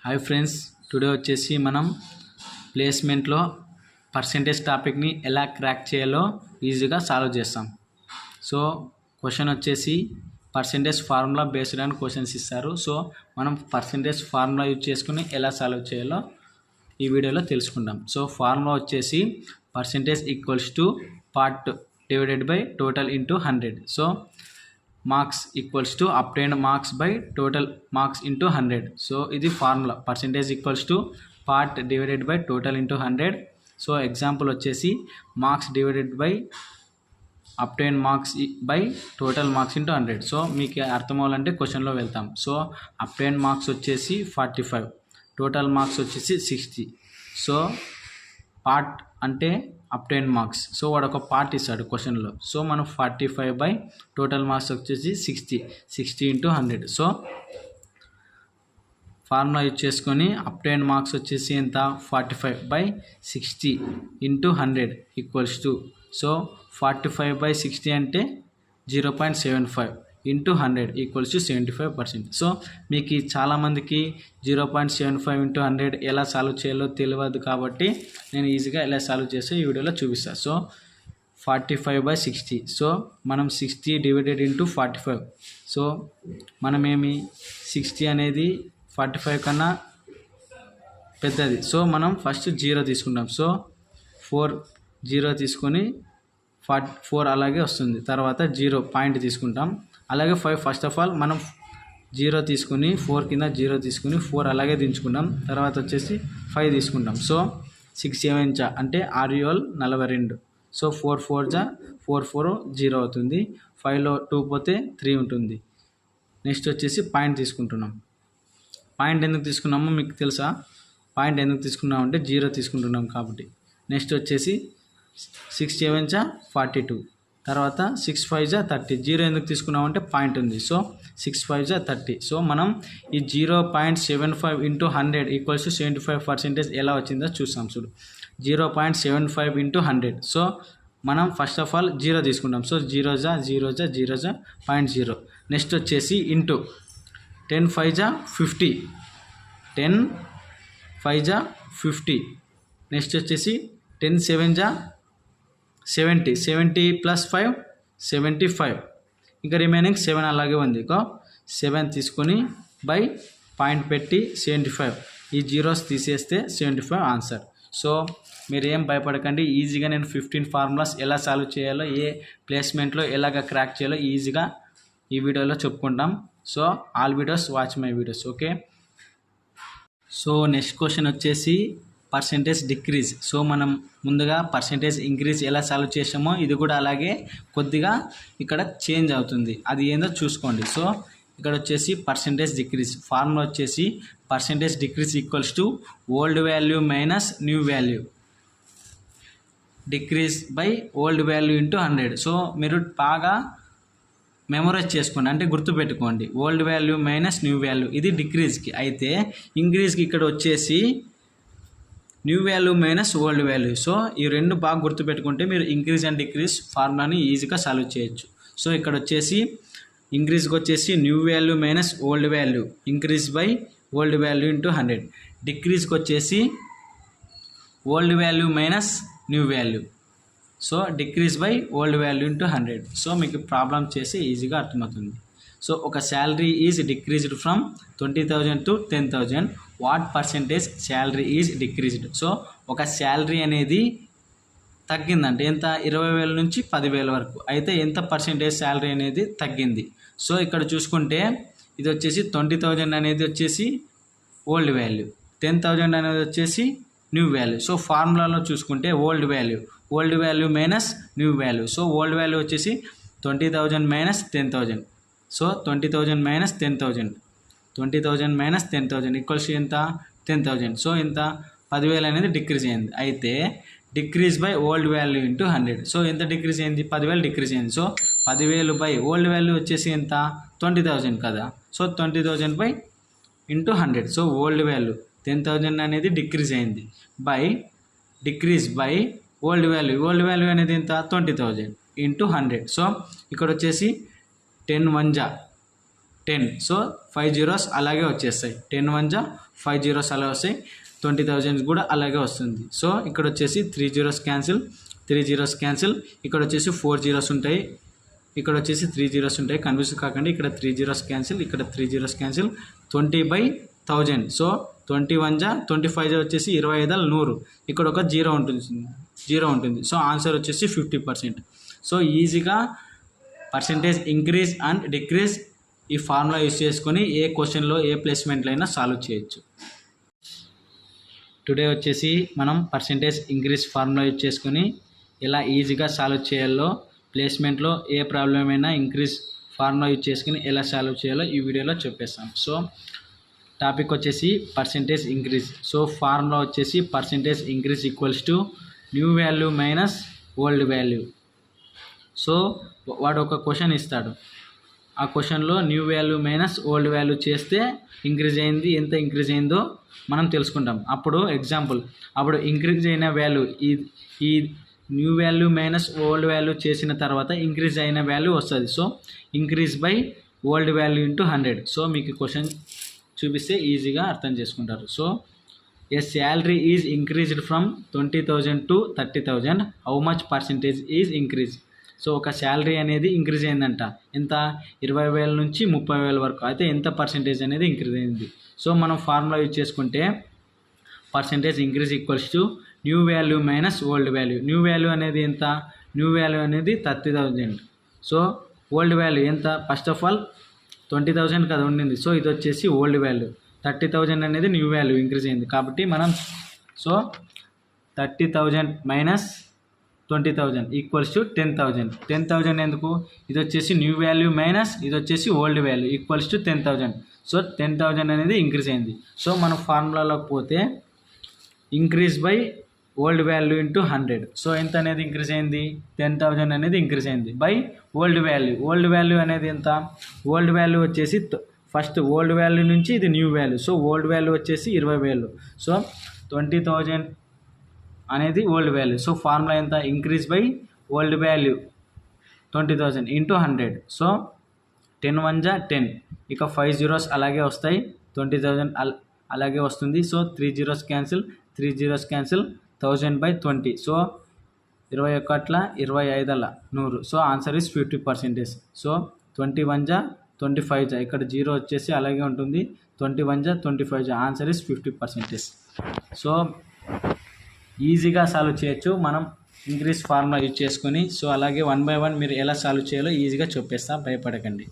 Hi friends, today వచ్చేసి మనం ప్లేస్మెంట్లో percentage టాపిక్ని ఎలా క్రాక్ చేయాలో ఈజీగా సాల్వ్ చేస్తాం. సో క్వశ్చన్ వచ్చేసి పర్సెంటేజ్ ఫార్ములా బేస్డ్ అని క్వశ్చన్స్ ఇస్తారు. సో మనం పర్సెంటేజ్ ఫార్ములా యూజ్ చేసుకుని ఎలా సాల్వ్ చేయాలో ఈ వీడియోలో తెలుసుకుందాం. సో ఫార్ములా వచ్చేసి percentage equals to part divided by total into 100. So marks equals to obtained marks by total marks into 100. So ఇది formula percentage equals to part divided by total into 100. So example వచ్చేసి marks divided by obtain marks by total marks into 100. So మీకు అర్థం అవ్వాలంటే క్వశ్చన్లో వెళ్తాం. So obtain marks వచ్చేసి 45, total marks వచ్చేసి 60. So part అంటే అప్టైన్ మార్క్స్. సో వాడు ఒక పార్ట్ ఇస్తాడు క్వశ్చన్లో. సో మనం 45 బై టోటల్ మార్క్స్ వచ్చేసి 60 ఇంటూ 100. సో ఫార్ములా యూజ్ చేసుకొని అప్టైన్ మార్క్స్ వచ్చేసి ఎంత 45 by 60 into 100 equals to, so 45 by 60 అంటే 0.75 ఇంటూ 100 ఈక్వల్స్ టు 75%. సో మీకు చాలామందికి 0.75 ఇంటూ 100 ఎలా సాల్వ్ చేయాలో తెలియదు కాబట్టి నేను ఈజీగా ఎలా సాల్వ్ చేస్తే ఈ వీడియోలో చూపిస్తాను. So 45 by 60. సో మనం 60 డివైడెడ్ ఇంటూ 45. సో మనమేమి 60 అనేది 45 కన్నా పెద్దది. సో మనం ఫస్ట్ 0 తీసుకుంటాం. సో 0 తీసుకొని 4 అలాగే వస్తుంది. తర్వాత 0 పాయింట్ తీసుకుంటాం. అలాగే 5 ఫస్ట్ ఆఫ్ ఆల్ మనం 0 తీసుకుని 4 కింద 0 తీసుకుని 4 అలాగే దించుకుంటాం. తర్వాత వచ్చేసి 5 తీసుకుంటాం. సో 6 7 అంటే 6 42. సో 4 4 0 అవుతుంది. 5లో 2 పోతే 3 ఉంటుంది. నెక్స్ట్ వచ్చేసి పాయింట్ తీసుకుంటున్నాం. పాయింట్ ఎందుకు తీసుకున్నామో మీకు తెలుసా? పాయింట్ ఎందుకు తీసుకున్నామంటే 0 తీసుకుంటున్నాం కాబట్టి. నెక్స్ట్ వచ్చేసి 6 7 42, తర్వాత 6 5 30. 0 ఎందుకు తీసుకున్నామంటే పాయింట్ ఉంది. సో 6 5 30. సో మనం ఈ 0.75 ఇంటూ 100 ఈక్వల్స్ టు 75% ఎలా వచ్చిందో చూస్తాం. చూడు, 0.75 ఇంటూ 100. సో మనం ఫస్ట్ ఆఫ్ ఆల్ 0 తీసుకుంటాం. సో 0 0.0. నెక్స్ట్ వచ్చేసి ఇంటూ 10 5 50, 10 5 50. నెక్స్ట్ వచ్చేసి 10 7 70 ప్లస్ 5 75. ఇంకా రిమైనింగ్ 7 అలాగే ఉంది. 7 తీసుకొని బై పాయింట్ పెట్టి 75. ఈ జీరోస్ తీసేస్తే 75 ఆన్సర్. సో మీరు ఏం భయపడకండి, ఈజీగా నేను 15 ఫార్ములాస్ ఎలా సాల్వ్ చేయాలో, ఏ ప్లేస్మెంట్లో ఎలాగ క్రాక్ చేయాలో ఈజీగా ఈ వీడియోలో చెప్పుకుంటాం. So all videos watch my videos, okay. So next question వచ్చేసి పర్సెంటేజ్ డిక్రీజ్. సో మనం ముందుగా పర్సెంటేజ్ ఇంక్రీజ్ ఎలా సాల్వ్ చేసామో ఇది కూడా అలాగే కొద్దిగా ఇక్కడ చేంజ్ అవుతుంది. అది ఏందో చూసుకోండి. సో ఇక్కడ వచ్చేసి పర్సెంటేజ్ డిక్రీజ్ ఫార్ములా వచ్చేసి percentage decrease equals to old value minus new value decrease by old value into 100. So మీరు బాగా మెమరైజ్ చేసుకోండి, అంటే గుర్తుపెట్టుకోండి. Old value minus new value ఇది డిక్రీజ్కి. అయితే ఇంక్రీజ్కి ఇక్కడ వచ్చేసి new value minus old value. So ఈ రెండు బాగా గుర్తుపెట్టుకుంటే మీరు ఇంక్రీజ్ అండ్ డిక్రీజ్ ఫార్ములాని ఈజీగా సాల్వ్ చేయొచ్చు. సో ఇక్కడ వచ్చేసి ఇంక్రీజ్కి వచ్చేసి new value minus old value increase by old value into 100. డిక్రీజ్కి వచ్చేసి old value minus new value. So decrease by old value into 100. So మీకు ప్రాబ్లం చేసి ఈజీగా అర్థమవుతుంది. సో ఒక salary is decreased from 20,000 to 10,000. What percentage salary is decreased? So ఒక salary అనేది తగ్గిందంటే ఎంత, 20,000 నుంచి 10,000 వరకు. అయితే ఎంత పర్సెంటేజ్ శాలరీ అనేది తగ్గింది? సో ఇక్కడ చూసుకుంటే ఇది వచ్చేసి 20,000 అనేది వచ్చేసి ఓల్డ్ వాల్యూ, 10,000 అనేది వచ్చేసి న్యూ వాల్యూ. సో ఫార్ములాలో చూసుకుంటే old value minus new value. So old value వచ్చేసి 20,000 minus 10,000. So 20,000 minus 10,000, 20,000 minus 10,000 equals ఎంత 10,000. సో ఎంత 10,000 అనేది డిక్రీజ్ అయింది. అయితే decrease by old value into 100. So ఎంత డిక్రీజ్ అయింది? 10,000 డిక్రీజ్ అయింది. సో 10,000 బై ఓల్డ్ వాల్యూ వచ్చేసి ఎంత 20,000 కదా. So 20,000 by into 100. So old value 10,000 అనేది డిక్రీజ్ అయింది డిక్రీజ్ బై ఓల్డ్ వాల్యూ అనేది ఎంత 20,000 ఇంటూ 100. సో ఇక్కడ వచ్చేసి 10 1 10. సో 5 zeros అలాగే వచ్చేస్తాయి. 10 1 5 zeros అలా వస్తాయి. 20,000 కూడా అలాగే వస్తుంది. సో ఇక్కడ వచ్చేసి 3 zeros క్యాన్సిల్, 3 zeros క్యాన్సిల్, ఇక్కడ వచ్చేసి 4 zeros ఉంటాయి, ఇక్కడ వచ్చేసి 3 zeros ఉంటాయి. కన్ఫ్యూజ్ కాకండి. ఇక్కడ 3 zeros క్యాన్సిల్, ఇక్కడ 3 zeros క్యాన్సిల్. 20/1000. సో 20 1 25 వచ్చేసి 25 100. ఇక్కడ ఒక జీరో ఉంటుంది. సో ఆన్సర్ వచ్చేసి 50%. సో ఈజీగా పర్సెంటేజ్ ఇంక్రీజ్ అండ్ డిక్రీజ్ ఈ ఫార్ములా యూస్ చేసుకొని ఏ క్వశ్చన్లో ఏ ప్లేస్మెంట్లో అయినా సాల్వ్ చేయొచ్చు. టుడే వచ్చేసి మనం పర్సెంటేజ్ ఇంక్రీజ్ ఫార్ములా యూజ్ చేసుకొని ఎలా ఈజీగా సాల్వ్ చేయాలో, ప్లేస్మెంట్లో ఏ ప్రాబ్లం అయినా ఇంక్రీజ్ ఫార్ములా యూజ్ చేసుకుని ఎలా సాల్వ్ చేయాలో ఈ వీడియోలో చెప్పేస్తాం. సో టాపిక్ వచ్చేసి పర్సెంటేజ్ ఇంక్రీజ్. సో ఫార్ములా వచ్చేసి percentage increase equals to new value minus old value. So వాడు ఒక క్వశ్చన్ ఇస్తాడు, ఆ క్వశ్చన్లో new value minus old value చేస్తే ఇంక్రీజ్ అయింది, ఎంత ఇంక్రీజ్ అయిందో మనం తెలుసుకుంటాం. అప్పుడు ఎగ్జాంపుల్, అప్పుడు ఇంక్రీజ్ అయిన వాల్యూ ఈ new value minus old value చేసిన తర్వాత ఇంక్రీజ్ అయిన వాల్యూ వస్తుంది. So increase by old value into 100. So మీకు క్వశ్చన్ చూపిస్తే ఈజీగా అర్థం చేసుకుంటారు. So A salary is increased from 20,000 to 30,000, how much percentage is increase. So ఒక శాలరీ అనేది ఇంక్రీజ్ అయిందంట, ఎంత 20,000 నుంచి 30,000 వరకు. అయితే ఎంత పర్సెంటేజ్ అనేది ఇంక్రీజ్ అయింది. సో మనం ఫార్ములా యూజ్ చేసుకుంటే percentage increase equals to new value minus old value. New value అనేది ఎంత? న్యూ వాల్యూ అనేది 30,000. సో ఓల్డ్ వాల్యూ ఎంత? ఫస్ట్ ఆఫ్ ఆల్ 20,000 కదా ఉండింది. సో ఇది వచ్చేసి ఓల్డ్ వాల్యూ. 30,000 అనేది న్యూ వాల్యూ ఇంక్రీజ్ అయింది. కాబట్టి మనం సో 30,000 మైనస్ 20,000 ఈక్వల్స్ టు 10,000. 10,000 ఎందుకు? ఇది వచ్చేసి న్యూ వాల్యూ మైనస్ ఇది వచ్చేసి old value equals to 10,000. So 10,000 అనేది ఇంక్రీజ్ అయింది. సో మనం ఫార్ములాలోకి పోతే increase by old value into 100. So ఎంత అనేది ఇంక్రీజ్ అయింది? 10,000 అనేది ఇంక్రీజ్ అయింది by old value. Old value అనేది ఎంత? ఓల్డ్ వాల్యూ వచ్చేసి ఫస్ట్ ఓల్డ్ వాల్యూ నుంచి ఇది new value. So old value వచ్చేసి 20,000. సో 20,000 అనేది ఓల్డ్ వాల్యూ. సో ఫార్ములా ఎంత? Increase by old value 20,000 into 100. So 10 1 10, ఇక 5 zeros అలాగే వస్తాయి, 20,000 అలాగే వస్తుంది. So 3 zeros cancel, 3 zeros cancel, 1000/20. So 21 25 100. So answer is 50%. So 20 1 25, ఇక్కడ జీరో వచ్చేసి అలాగే ఉంటుంది. 20 1 25, ఆన్సర్ ఇస్ 50%. సో ఈజీగా సాల్వ్ చేయొచ్చు మనం ఇంక్రీజ్ ఫార్ములా యూజ్ చేసుకొని. సో అలాగే 1 by 1 మీరు ఎలా సాల్వ్ చేయాలో ఈజీగా చెప్పేస్తా, భయపడకండి.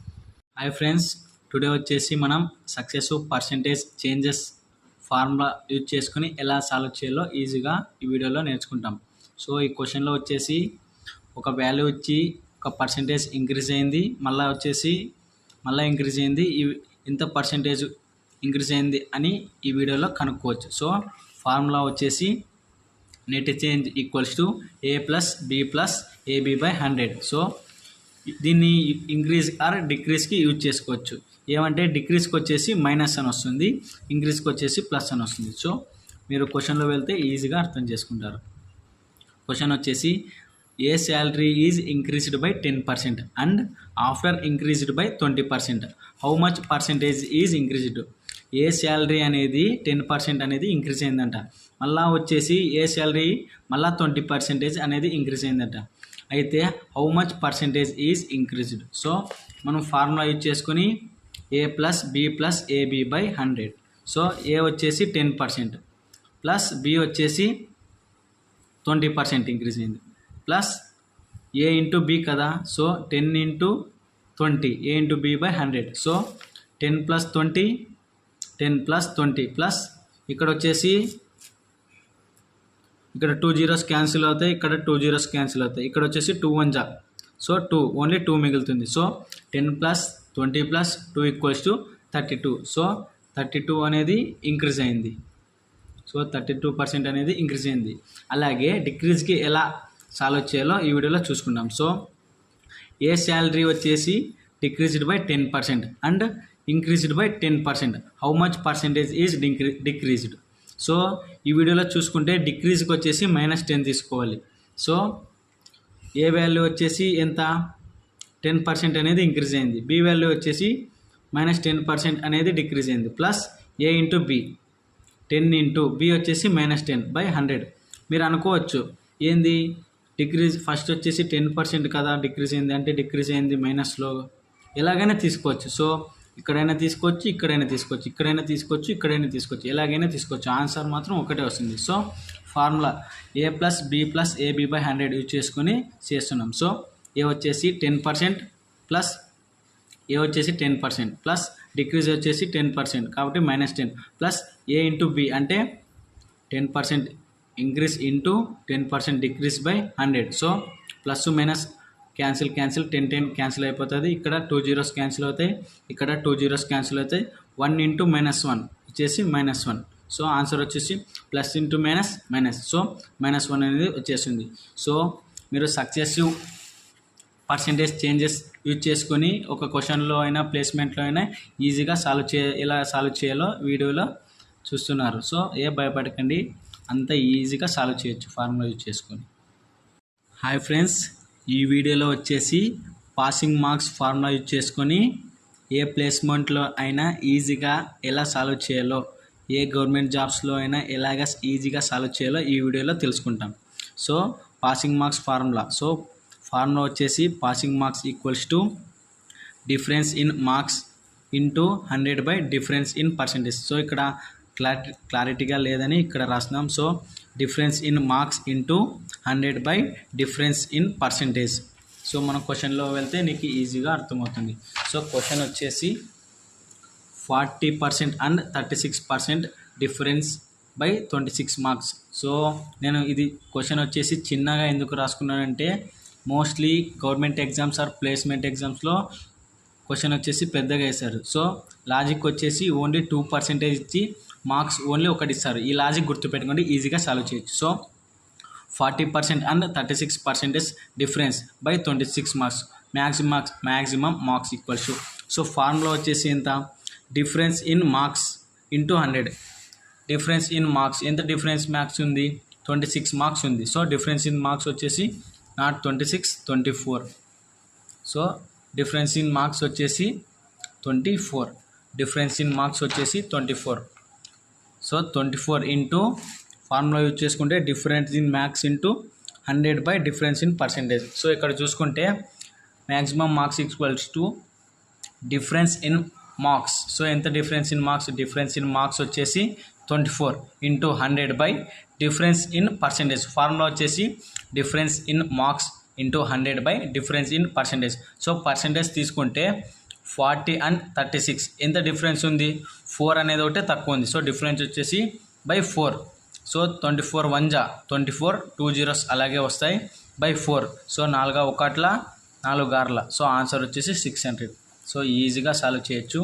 హాయ్ ఫ్రెండ్స్, టుడే వచ్చేసి మనం successive percentage changes formula use చేసుకొని ఎలా సాల్వ్ చేయాలో ఈజీగా ఈ వీడియోలో నేర్చుకుంటాం. సో ఈ క్వశ్చన్లో వచ్చేసి ఒక వాల్యూ వచ్చి ఒక పర్సెంటేజ్ ఇంక్రీజ్ అయింది, మళ్ళీ ఇంక్రీజ్ అయింది, ఇంత పర్సెంటేజ్ ఇంక్రీజ్ అయింది అని ఈ వీడియోలో కనుక్కోవచ్చు. సో ఫార్ములా వచ్చేసి net change equals to A + B + AB/100. So దీన్ని ఇంక్రీజ్ ఆర్ డిక్రీజ్కి యూజ్ చేసుకోవచ్చు. ఏమంటే డిక్రీజ్కి వచ్చేసి మైనస్ అని వస్తుంది, ఇంక్రీజ్కి వచ్చేసి ప్లస్ అని వస్తుంది. సో మీరు క్వశ్చన్లో వెళ్తే ఈజీగా అర్థం చేసుకుంటారు. క్వశ్చన్ వచ్చేసి a salary is increased by 10% and after increased by 20%, how much percentage is increased. A salary అనేది 10% అనేది ఇంక్రీజ్ అయిందంట, మళ్ళీ వచ్చేసి ఏ శాలరీ మళ్ళీ 20% అనేది ఇంక్రీజ్ అయిందంట. అయితే how much percentage is increased. So మనం ఫార్ములా యూజ్ చేసుకొని A + B + AB/100. సో ఏ వచ్చేసి 10% ప్లస్ B వచ్చేసి 20% ఇంక్రీజ్ అయింది, ప్లస్ A ఇంటూ B కదా. So 10 × 20, A × B/100. So 10 + 20, 10 + 20 plus ఇక్కడ వచ్చేసి ఇక్కడ 2 zeros క్యాన్సిల్ అవుతాయి, ఇక్కడ 2 zeros క్యాన్సిల్ అవుతాయి, ఇక్కడ వచ్చేసి 2 1 జా. సో 2 ఓన్లీ 2 మిగులుతుంది. సో 10 + 20 + 2 = 32. సో 32 అనేది ఇంక్రీజ్ అయింది. సో 32% అనేది ఇంక్రీజ్ అయింది. అలాగే డిక్రీజ్కి ఎలా సాల్వ్ చేయాలో ఈ వీడియోలో చూసుకుందాం. సో ఏ శాలరీ వచ్చేసి decreased by 10% and increased by 10%, how much percentage is decreased. So ఈ వీడియోలో చూసుకుంటే డిక్రీజ్కి వచ్చేసి -10 తీసుకోవాలి. సో ఏ వాల్యూ వచ్చేసి ఎంత? 10% అనేది ఇంక్రీజ్ అయింది. బి వాల్యూ వచ్చేసి -10% అనేది డిక్రీజ్ అయింది, plus A into B 10 into B వచ్చేసి -10/100. మీరు అనుకోవచ్చు ఏంది డిక్రీజ్ ఫస్ట్ వచ్చేసి 10% కదా డిక్రీజ్ అయింది అంటే డిక్రీజ్ అయింది మైనస్లో, ఎలాగైనా తీసుకోవచ్చు. సో ఇక్కడైనా తీసుకోవచ్చు, ఇక్కడైనా తీసుకోవచ్చు, ఇక్కడైనా తీసుకోవచ్చు, ఇక్కడైనా తీసుకోవచ్చు, ఎలాగైనా తీసుకోవచ్చు. ఆన్సర్ మాత్రం ఒకటే వస్తుంది. సో ఫార్ములా A+B+AB/100 యూజ్ చేసుకొని చేస్తున్నాం. సో ఏ వచ్చేసి 10% ప్లస్ ఏ వచ్చేసి 10% ప్లస్ డిక్రీజ్ వచ్చేసి 10% కాబట్టి -10 ప్లస్ A ఇంటూ బి అంటే 10% increase into 10% decrease by 100. So plus minus cancel 10 cancel అయిపోతుంది. ఇక్కడ 2 జీరోస్ క్యాన్సిల్ అవుతాయి, ఇక్కడ 2 జీరోస్ క్యాన్సిల్ అవుతాయి. 1 ఇంటూ -1 వచ్చేసి -1. సో ఆన్సర్ వచ్చేసి ప్లస్ ఇంటూ మైనస్ సో -1 అనేది వచ్చేసింది. సో మీరు సక్సెసివ్ పర్సెంటేజ్ చేంజెస్ యూజ్ చేసుకొని ఒక క్వశ్చన్లో అయినా ప్లేస్మెంట్లో అయినా ఈజీగా ఎలా సాల్వ్ చేయాలో వీడియోలో చూస్తున్నారు. సో భయపడకండి, అంత ఈజీగా సాల్వ్ చేయొచ్చు ఫార్ములా యూజ్ చేసుకొని. హాయ్ ఫ్రెండ్స్, ఈ వీడియోలో వచ్చేసి పాసింగ్ మార్క్స్ ఫార్ములా యూజ్ చేసుకొని ఏ ప్లేస్మెంట్లో అయినా ఈజీగా ఎలా సాల్వ్ చేయాలో, ఏ గవర్నమెంట్ జాబ్స్లో అయినా ఎలాగ ఈజీగా సాల్వ్ చేయాలో ఈ వీడియోలో తెలుసుకుంటాం. So passing marks formula. So formula వచ్చేసి passing marks equals to difference in marks into 100 by difference in percentage. So ఇక్కడ క్లారిటీగా లేదని ఇక్కడ రాస్తున్నాం. So difference in marks into 100 by difference in percentage. So మనం క్వశ్చన్లో వెళ్తే నీకు ఈజీగా అర్థమవుతుంది. సో క్వశ్చన్ వచ్చేసి 40% and 36% difference by 26 marks. So నేను ఇది క్వశ్చన్ వచ్చేసి చిన్నగా ఎందుకు రాసుకున్నానంటే mostly government exams or placement ఎగ్జామ్స్లో క్వశ్చన్ వచ్చేసి పెద్దగా వేశారు. సో లాజిక్ వచ్చేసి ఓన్లీ 2% ఇచ్చి మార్క్స్ ఓన్లీ ఒకటి ఇస్తారు. ఈ లాజిక్ గుర్తుపెట్టుకోండి, ఈజీగా సాల్వ్ చేయొచ్చు. So 40% and 36% difference by 26 marks maximum marks equals to. So formula వచ్చేసి ఎంత, difference in marks into 100. Difference in marks ఎంత డిఫరెన్స్ మార్క్స్ ఉంది, 26 మార్క్స్ ఉంది. సో డిఫరెన్స్ ఇన్ మార్క్స్ వచ్చేసి not 26, 24. So difference in marks వచ్చేసి 24. Difference in marks వచ్చేసి 24. So 24 into formula use చేసుకుంటే difference in marks into 100 by difference in percentage. So ఇక్కడ చూసుకుంటే maximum marks equals to difference in marks. So ఎంత difference in marks, difference in marks వచ్చేసి 24 into 100 by difference in percentage. Formula వచ్చేసి difference in marks into 100 by difference in percentage. So percentage తీసుకుంటే 40 and 36 ఎంత difference ఉంది, 4 అనేది ఒకటే తక్కువ ఉంది. సో డిఫరెన్స్ వచ్చేసి బై 4. సో 24 1 జా 24, 2 జీరోస్ అలాగే వస్తాయి బై 4. సో 4 1 4 6. సో ఆన్సర్ వచ్చేసి 600. సో ఈజీగా సాల్వ్ చేయొచ్చు,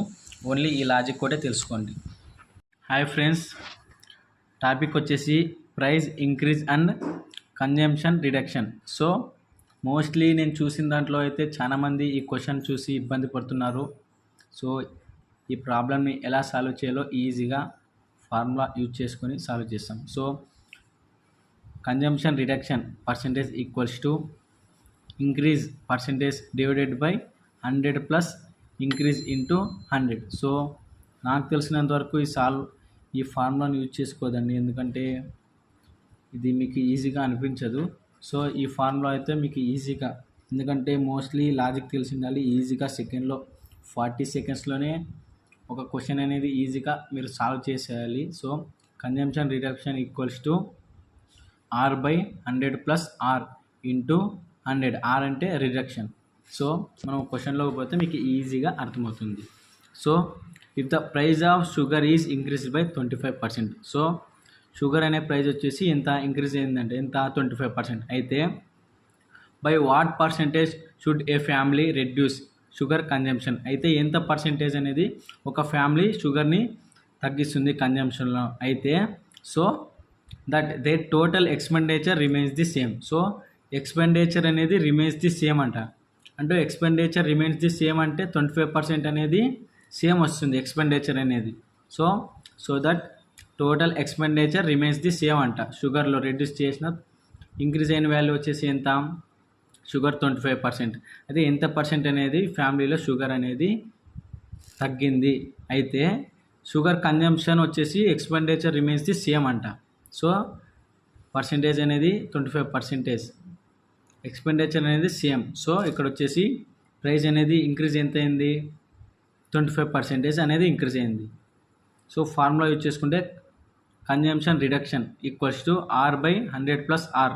ఓన్లీ ఈ లాజిక్ కూడా తెలుసుకోండి. హాయ్ ఫ్రెండ్స్, టాపిక్ వచ్చేసి price increase and consumption reduction. So mostly నేను చూసిన దాంట్లో అయితే చాలామంది ఈ క్వశ్చన్ చూసి ఇబ్బంది పడుతున్నారు. సో ఈ ప్రాబ్లమ్ని ఎలా సాల్వ్ చేయాలో ఈజీగా ఫార్ములా యూజ్ చేసుకొని సాల్వ్ చేస్తాం. So consumption reduction percentage equals to increase percentage divided by 100 plus increase into 100. So నాకు తెలిసినంత వరకు ఈ ఫార్ములాను యూజ్ చేసుకోదండి, ఎందుకంటే ఇది మీకు ఈజీగా అనిపించదు. సో ఈ ఫార్ములా అయితే మీకు ఈజీగా, ఎందుకంటే మోస్ట్లీ లాజిక్ తెలిసి ఉండాలి, ఈజీగా సెకండ్లో 40 సెకండ్స్లోనే ఒక క్వశ్చన్ అనేది ఈజీగా మీరు సాల్వ్ చేసేయాలి. So consumption reduction equals to R by 100 plus R into 100. R అంటే రిడక్షన్. సో మనం క్వశ్చన్లోకి పోతే మీకు ఈజీగా అర్థమవుతుంది. So if the price of sugar is increased by 25%. So sugar అనే ప్రైస్ వచ్చేసి ఎంత ఇంక్రీజ్ అయిందంటే ఎంత 25%. అయితే by what percentage should A family reduce sugar consumption. అయితే ఎంత పర్సెంటేజ్ అనేది ఒక ఫ్యామిలీ షుగర్ని తగ్గిస్తుంది కన్జంప్షన్లో. అయితే so that they total expenditure remains the same. So expenditure అనేది రిమైన్స్ ది సేమ్ అంటే ఎక్స్పెండిచర్ రిమైన్స్ ది సేమ్ అంటే 25% అనేది సేమ్ వస్తుంది ఎక్స్పెండిచర్ అనేది. So that total expenditure remains the same షుగర్లో రెడ్యూస్ చేసిన ఇంక్రీజ్ అయిన వాల్యూ వచ్చేసి ఎంత, షుగర్ 25%. అదే ఎంత పర్సెంట్ అనేది ఫ్యామిలీలో షుగర్ అనేది తగ్గింది. అయితే షుగర్ కన్జంప్షన్ వచ్చేసి ఎక్స్పెండిచర్ రిమైన్స్ ది సేమ్ అంట. సో పర్సెంటేజ్ అనేది 25%, ఎక్స్పెండిచర్ అనేది సేమ్. సో ఇక్కడ వచ్చేసి ప్రైస్ అనేది ఇంక్రీజ్ ఎంత అయింది, 25% అనేది ఇంక్రీజ్ అయింది. సో ఫార్ములా యూజ్ చేసుకుంటే consumption reduction equals to R/100+R.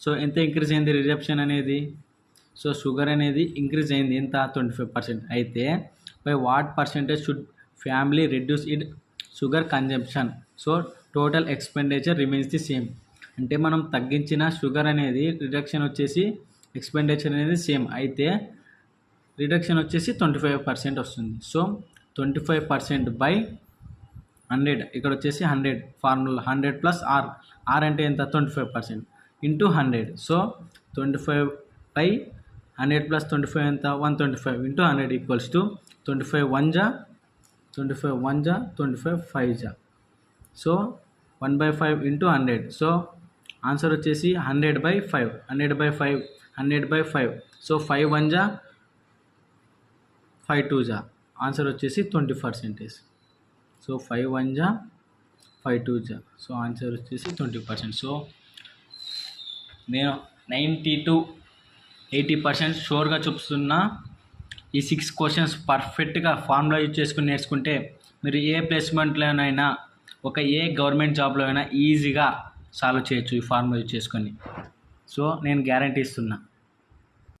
So ఎంత ఇంక్రీజ్ అయింది రిడక్షన్ అనేది, సో షుగర్ అనేది ఇంక్రీజ్ అయింది ఎంత, 25%. అయితే by what percentage should family reduce it sugar consumption, so total expenditure remains the same. అంటే మనం తగ్గించిన షుగర్ అనేది రిడక్షన్ వచ్చేసి ఎక్స్పెండిచర్ అనేది సేమ్, అయితే రిడక్షన్ వచ్చేసి 25% వస్తుంది. సో 25% బై 100, ఇక్కడ వచ్చేసి 100 ఫార్ములా 100+R. R అంటే ఎంత, 25% ఇంటూ 100. సో 25/100 + 25 ఎంత, 125 ఇంటూ 100 ఈక్వల్స్ టు 25 1 జా 25 5 జా. So 1/5 into 100. సో ఆన్సర్ వచ్చేసి 100/5. 100/5. సో 5 1 జా 5 2 జా. ఆన్సర్ వచ్చేసి 20%. సో 5 1 జా 5 2 జా. సో ఆన్సర్ వచ్చేసి 20%. సో నేను 90 to 80% షూర్గా చూపిస్తున్నా. ఈ 6 క్వశ్చన్స్ పర్ఫెక్ట్గా ఫార్ములా యూజ్ చేసుకుని నేర్చుకుంటే మీరు ఏ ప్లేస్మెంట్లోనైనా, ఏ గవర్నమెంట్ జాబ్లో అయినా ఈజీగా సాల్వ్ చేయొచ్చు ఈ ఫార్ములా యూజ్ చేసుకొని. సో నేను గ్యారంటీ ఇస్తున్నా.